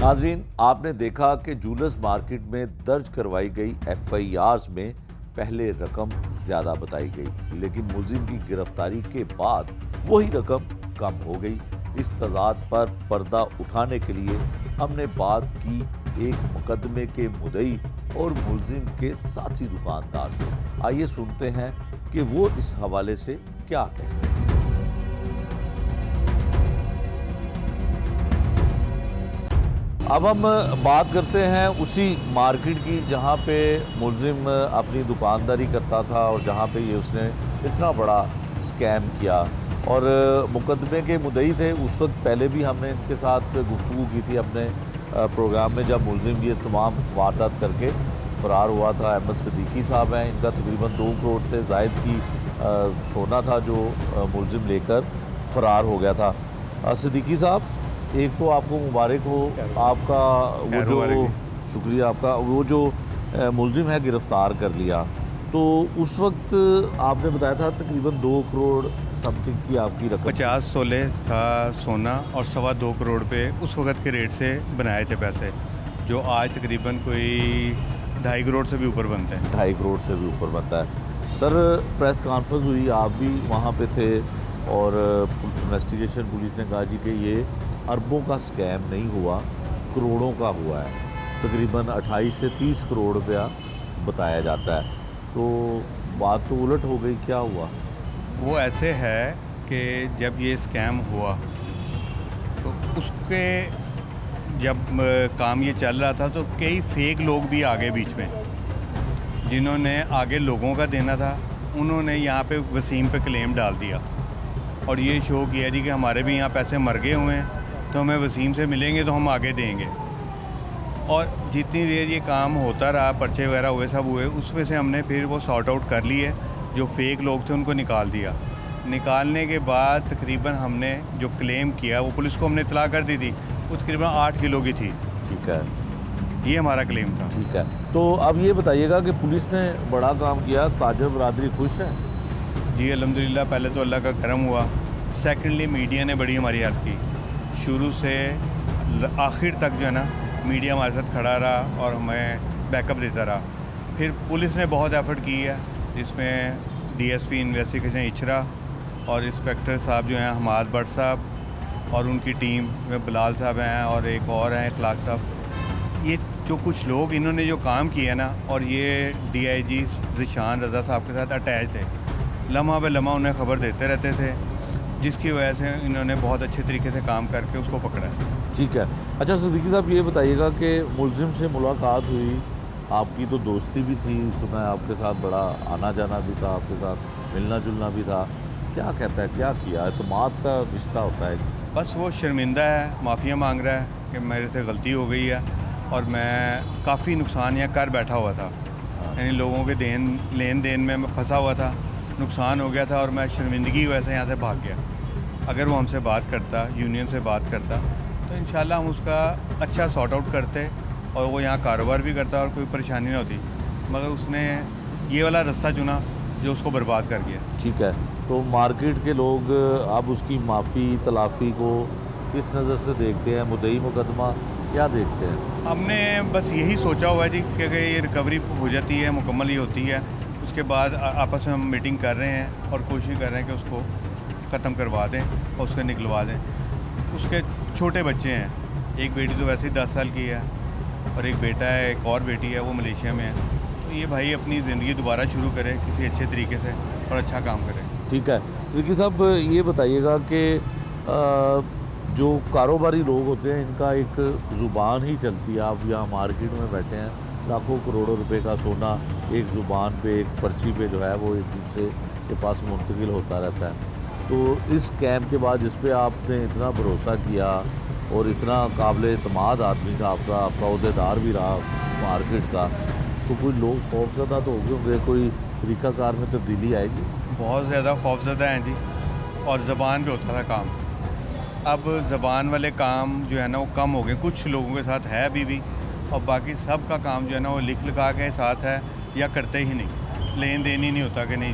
नाजरीन, आपने देखा कि जूलर्स मार्केट में दर्ज करवाई गई FIRs में पहले रकम ज्यादा बताई गई, लेकिन मुलजिम की गिरफ्तारी के बाद वही रकम कम हो गई। इस तजाद पर पर्दा उठाने के लिए हमने बात की एक मुकदमे के मुद्दई और मुलजिम के साथी दुकानदार से। आइए सुनते हैं कि वो इस हवाले से क्या कहते हैं। अब हम बात करते हैं उसी मार्केट की जहां पे मुलजिम अपनी दुकानदारी करता था और जहां पे ये उसने इतना बड़ा स्कैम किया और मुकदमे के मुद्दई थे। उस वक्त पहले भी हमने इनके साथ गुफ्तगू की थी अपने प्रोग्राम में, जब मुलजिम ये तमाम वारदात करके फ़रार हुआ था। अहमद सिद्दीकी साहब हैं, इनका तकरीबन 2 करोड़ से ज़ायद की सोना था जो मुलजिम लेकर फ़रार हो गया था। सिद्दीकी साहब, एक तो आपको मुबारक हो, आपका वो जो शुक्रिया आपका, वो जो मुलजिम है गिरफ़्तार कर लिया। तो उस वक्त आपने बताया था तकरीबन 2 करोड़ समथिंग की आपकी रकम, 50 तोले था सोना और 2.25 करोड़ पे उस वक्त के रेट से बनाए थे पैसे, जो आज तकरीबन कोई 2.5 करोड़ से भी ऊपर बनते हैं। 2.5 करोड़ से भी ऊपर बनता है। सर, प्रेस कॉन्फ्रेंस हुई, आप भी वहाँ पे थे और इन्वेस्टिगेशन पुलिस ने कहा जी कि ये अरबों का स्कैम नहीं हुआ, करोड़ों का हुआ है। तकरीबन 28 से 30 करोड़ रुपया बताया जाता है। तो बात तो उलट हो गई, क्या हुआ? वो ऐसे है कि जब ये स्कैम हुआ तो उसके जब काम ये चल रहा था तो कई फेक लोग भी आ गए बीच में, जिन्होंने आगे लोगों का देना था, उन्होंने यहाँ पे वसीम पे क्लेम डाल दिया और ये शो किया जी कि हमारे भी यहाँ पैसे मर गए हुए हैं, तो हमें वसीम से मिलेंगे तो हम आगे देंगे। और जितनी देर ये काम होता रहा, पर्चे वगैरह हुए, सब हुए, उसमें से हमने फिर वो सॉर्ट आउट कर लिए। जो फेक लोग थे उनको निकाल दिया। निकालने के बाद तकरीबन हमने जो क्लेम किया वो पुलिस को हमने इतला कर दी थी, वो तकरीबन 8 किलो की थी। ठीक है, ये हमारा क्लेम था। ठीक है। तो अब ये बताइएगा कि पुलिस ने बड़ा काम किया, ताजर बरादरी खुश है? जी अल्हम्दुलिल्लाह, पहले तो अल्लाह का करम हुआ। सेकेंडली मीडिया ने बड़ी हमारी हेल्प की, शुरू से आखिर तक जो है ना मीडिया हमारे साथ खड़ा रहा और हमें बैकअप देता रहा। फिर पुलिस ने बहुत एफर्ट की है, जिसमें DSP इन्वेस्टिगेशन इचरा और इंस्पेक्टर साहब जो हैं हमाद भट्ट साहब और उनकी टीम में बिलाल साहब हैं और एक और हैं इखलाक साहब। ये जो कुछ लोग इन्होंने जो काम किया ना, और ये DIG ज़िशान रज़ा साहब के साथ अटैच थे, लम्हा बे लम्हा उन्हें ख़बर देते रहते थे, जिसकी वजह से इन्होंने बहुत अच्छे तरीके से काम करके उसको पकड़ा है। ठीक है। अच्छा सिद्दीकी साहब, ये बताइएगा कि मुलजिम से मुलाकात हुई, आपकी तो दोस्ती भी थी, सुना है आपके साथ बड़ा आना जाना भी था, आपके साथ मिलना जुलना भी था। क्या कहता है, क्या किया? एतमाद का रिश्ता होता है। बस वो शर्मिंदा है, माफ़िया मांग रहा है कि मेरे से गलती हो गई है और मैं काफ़ी नुकसान यहाँ कर बैठा हुआ था, यानी लोगों के लेन देन में मैं फंसा हुआ था, नुकसान हो गया था और मैं शर्मिंदगी की वजह से यहाँ से भाग गया। अगर वो हमसे बात करता, यूनियन से बात करता, तो इंशाल्लाह हम उसका अच्छा सॉर्ट आउट करते और वो यहाँ कारोबार भी करता और कोई परेशानी ना होती, मगर उसने ये वाला रास्ता चुना जो उसको बर्बाद कर गया। ठीक है। तो मार्केट के लोग अब उसकी माफ़ी तलाफ़ी को किस नज़र से देखते हैं? मुद्दई मुकदमा क्या देखते हैं? हमने बस यही सोचा हुआ है जी कि अगर ये रिकवरी हो जाती है, मुकम्मल ही होती है, उसके बाद आपस में हम मीटिंग कर रहे हैं और कोशिश कर रहे हैं कि उसको ख़त्म करवा दें और उसको निकलवा दें। उसके छोटे बच्चे हैं, एक बेटी तो वैसे ही 10 साल की है और एक बेटा है, एक और बेटी है, वो मलेशिया में है। तो ये भाई अपनी ज़िंदगी दोबारा शुरू करे किसी अच्छे तरीके से और अच्छा काम करे। ठीक है। सिद्दीकी साहब, ये बताइएगा कि जो कारोबारी लोग होते हैं, इनका एक ज़ुबान ही चलती है। आप यहाँ मार्केट में बैठे हैं, लाखों करोड़ों रुपए का सोना एक ज़ुबान पे, एक पर्ची पे जो है वो एक दूसरे के पास मुंतकिल होता रहता है। तो इस स्कैम के बाद जिस पे आपने इतना भरोसा किया और इतना काबिल एतमाद आदमी का आपका अहदेदार भी रहा मार्केट का, तो कोई लोग खौफज़दा तो हो गए, कोई तरीक़ाकार में तब्दीली आएगी? बहुत ज़्यादा खौफज़दा हैं जी, और ज़बान पे होता था काम। अब ज़बान वाले काम जो है ना वो कम हो गए, कुछ लोगों के साथ है अभी भी, और बाकी सब का काम जो है ना वो लिख लिखा के साथ है या करते ही नहीं, लेन देन ही नहीं होता कि नहीं